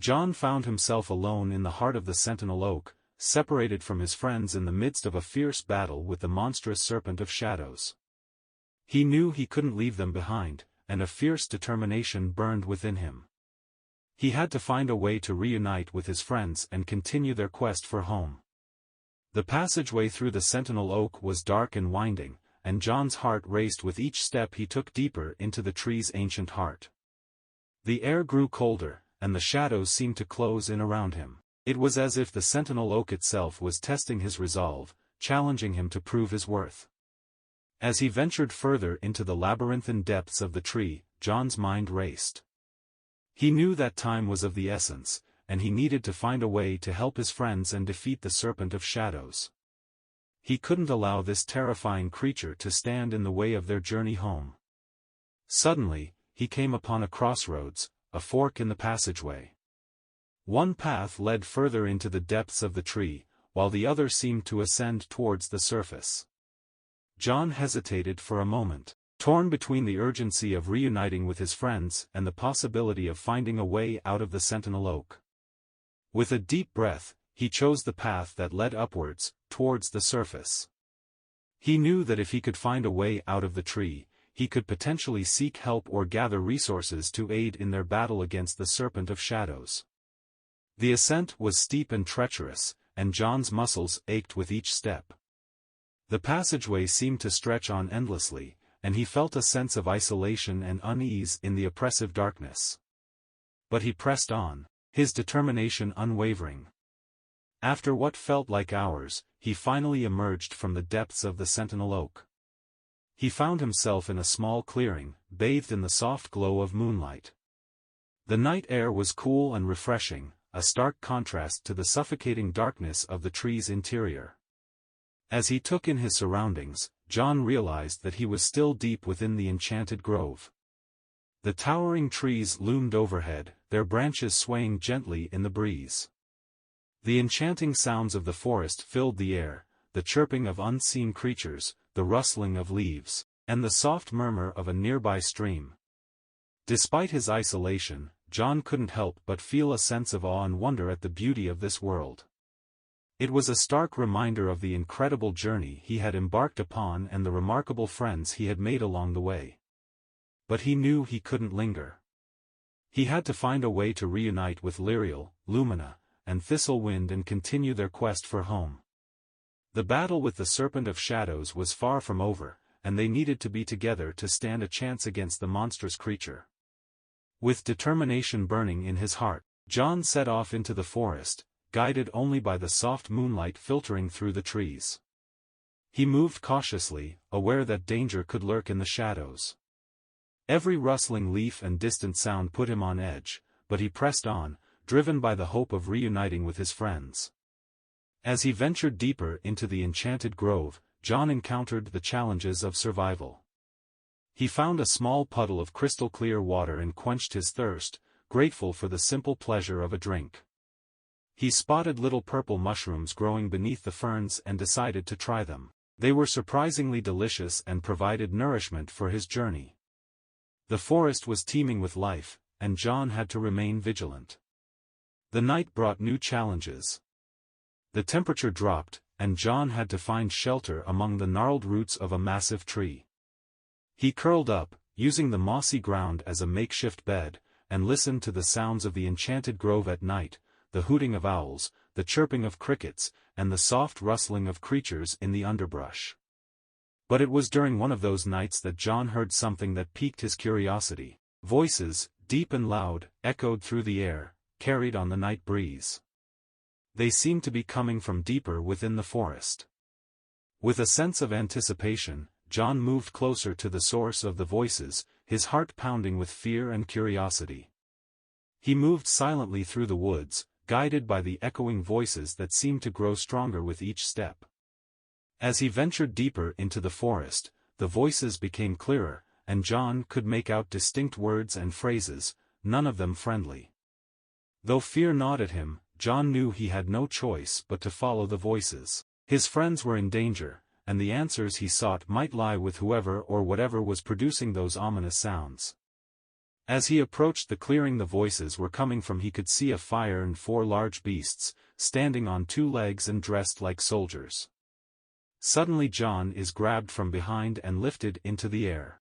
John found himself alone in the heart of the Sentinel Oak, separated from his friends in the midst of a fierce battle with the monstrous Serpent of Shadows. He knew he couldn't leave them behind, and a fierce determination burned within him. He had to find a way to reunite with his friends and continue their quest for home. The passageway through the Sentinel Oak was dark and winding, and John's heart raced with each step he took deeper into the tree's ancient heart. The air grew colder, and the shadows seemed to close in around him. It was as if the Sentinel Oak itself was testing his resolve, challenging him to prove his worth. As he ventured further into the labyrinthine depths of the tree, John's mind raced. He knew that time was of the essence, and he needed to find a way to help his friends and defeat the Serpent of Shadows. He couldn't allow this terrifying creature to stand in the way of their journey home. Suddenly, he came upon a crossroads, a fork in the passageway. One path led further into the depths of the tree, while the other seemed to ascend towards the surface. John hesitated for a moment, torn between the urgency of reuniting with his friends and the possibility of finding a way out of the Sentinel Oak. With a deep breath, he chose the path that led upwards, towards the surface. He knew that if he could find a way out of the tree, he could potentially seek help or gather resources to aid in their battle against the Serpent of Shadows. The ascent was steep and treacherous, and John's muscles ached with each step. The passageway seemed to stretch on endlessly, and he felt a sense of isolation and unease in the oppressive darkness. But he pressed on, his determination unwavering. After what felt like hours, he finally emerged from the depths of the Sentinel Oak. He found himself in a small clearing, bathed in the soft glow of moonlight. The night air was cool and refreshing, a stark contrast to the suffocating darkness of the tree's interior. As he took in his surroundings, John realized that he was still deep within the enchanted grove. The towering trees loomed overhead, their branches swaying gently in the breeze. The enchanting sounds of the forest filled the air, the chirping of unseen creatures, the rustling of leaves, and the soft murmur of a nearby stream. Despite his isolation, John couldn't help but feel a sense of awe and wonder at the beauty of this world. It was a stark reminder of the incredible journey he had embarked upon and the remarkable friends he had made along the way. But he knew he couldn't linger. He had to find a way to reunite with Lyriel, Lumina, and Thistlewind and continue their quest for home. The battle with the Serpent of Shadows was far from over, and they needed to be together to stand a chance against the monstrous creature. With determination burning in his heart, John set off into the forest, guided only by the soft moonlight filtering through the trees. He moved cautiously, aware that danger could lurk in the shadows. Every rustling leaf and distant sound put him on edge, but he pressed on, driven by the hope of reuniting with his friends. As he ventured deeper into the enchanted grove, John encountered the challenges of survival. He found a small puddle of crystal-clear water and quenched his thirst, grateful for the simple pleasure of a drink. He spotted little purple mushrooms growing beneath the ferns and decided to try them. They were surprisingly delicious and provided nourishment for his journey. The forest was teeming with life, and John had to remain vigilant. The night brought new challenges. The temperature dropped, and John had to find shelter among the gnarled roots of a massive tree. He curled up, using the mossy ground as a makeshift bed, and listened to the sounds of the enchanted grove at night, the hooting of owls, the chirping of crickets, and the soft rustling of creatures in the underbrush. But it was during one of those nights that John heard something that piqued his curiosity. Voices, deep and loud, echoed through the air, carried on the night breeze. They seemed to be coming from deeper within the forest. With a sense of anticipation, John moved closer to the source of the voices, his heart pounding with fear and curiosity. He moved silently through the woods, guided by the echoing voices that seemed to grow stronger with each step. As he ventured deeper into the forest, the voices became clearer, and John could make out distinct words and phrases, none of them friendly. Though fear gnawed at him, John knew he had no choice but to follow the voices. His friends were in danger, and the answers he sought might lie with whoever or whatever was producing those ominous sounds. As he approached the clearing the voices were coming from, he could see a fire and 4 large beasts, standing on 2 legs and dressed like soldiers. Suddenly John is grabbed from behind and lifted into the air.